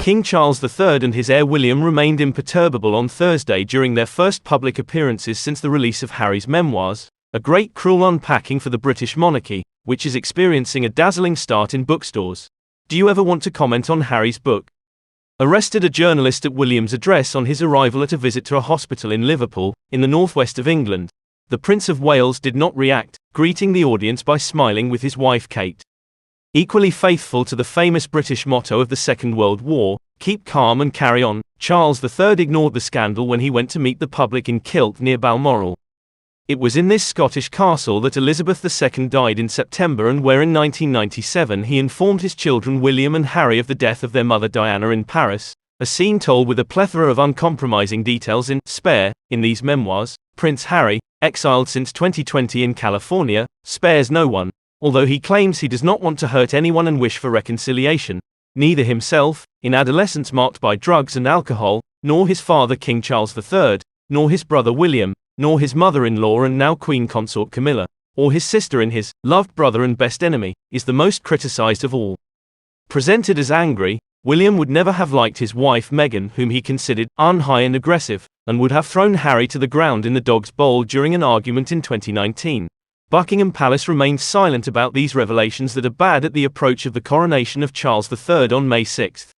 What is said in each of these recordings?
King Charles III and his heir William remained imperturbable on Thursday during their first public appearances since the release of Harry's memoirs, A Great Cruel Unpacking for the British Monarchy, which is experiencing a dazzling start in bookstores. Do you ever want to comment on Harry's book? Arrested a journalist at William's address on his arrival at a visit to a hospital in Liverpool, in the northwest of England. The Prince of Wales did not react, greeting the audience by smiling with his wife Kate. Equally faithful to the famous British motto of the Second World War, keep calm and carry on, Charles III ignored the scandal when he went to meet the public in Kilt near Balmoral. It was in this Scottish castle that Elizabeth II died in September, and where in 1997 he informed his children William and Harry of the death of their mother Diana in Paris, a scene told with a plethora of uncompromising details in Spare. In these memoirs, Prince Harry, exiled since 2020 in California, spares no one. Although he claims he does not want to hurt anyone and wish for reconciliation, neither himself, in adolescence marked by drugs and alcohol, nor his father King Charles III, nor his brother William, nor his mother-in-law and now Queen Consort Camilla, or his sister in his loved brother and best enemy, is the most criticized of all. Presented as angry, William would never have liked his wife Meghan, whom he considered unhigh and aggressive, and would have thrown Harry to the ground in the Dog's Bowl during an argument in 2019. Buckingham Palace remained silent about these revelations that are bad at the approach of the coronation of Charles III on May 6.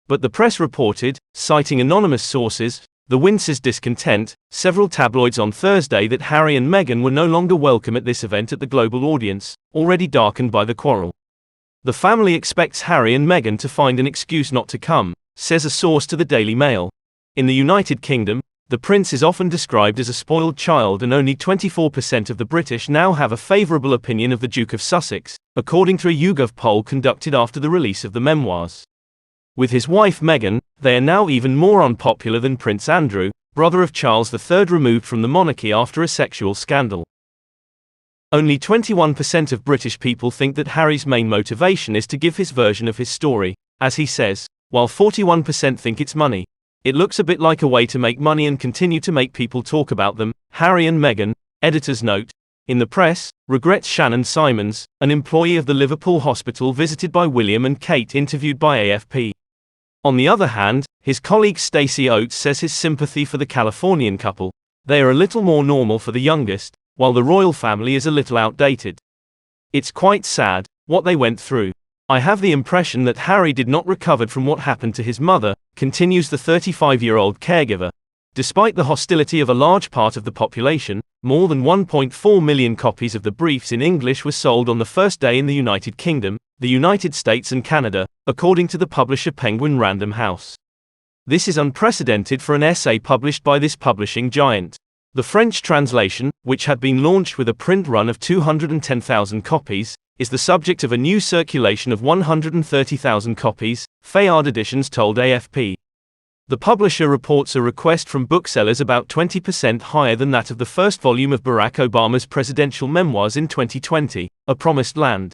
But the press reported, citing anonymous sources, the Windsor's discontent, several tabloids on Thursday that Harry and Meghan were no longer welcome at this event at the global audience, already darkened by the quarrel. The family expects Harry and Meghan to find an excuse not to come, says a source to the Daily Mail. In the United Kingdom, the prince is often described as a spoiled child, and only 24% of the British now have a favourable opinion of the Duke of Sussex, according to a YouGov poll conducted after the release of the memoirs. With his wife Meghan, they are now even more unpopular than Prince Andrew, brother of Charles III, removed from the monarchy after a sexual scandal. Only 21% of British people think that Harry's main motivation is to give his version of his story, as he says, while 41% think it's money. It looks a bit like a way to make money and continue to make people talk about them. Harry and Meghan, editor's note. In the press, regrets Shannon Simons, an employee of the Liverpool hospital visited by William and Kate, interviewed by AFP. On the other hand, his colleague Stacey Oates says his sympathy for the Californian couple. They are a little more normal for the youngest, while the royal family is a little outdated. It's quite sad, what they went through. I have the impression that Harry did not recover from what happened to his mother, continues the 35-year-old caregiver. Despite the hostility of a large part of the population, more than 1.4 million copies of the briefs in English were sold on the first day in the United Kingdom, the United States and Canada, according to the publisher Penguin Random House. This is unprecedented for an essay published by this publishing giant. The French translation, which had been launched with a print run of 210,000 copies, is the subject of a new circulation of 130,000 copies, Fayard Editions told AFP. The publisher reports a request from booksellers about 20% higher than that of the first volume of Barack Obama's presidential memoirs in 2020, A Promised Land.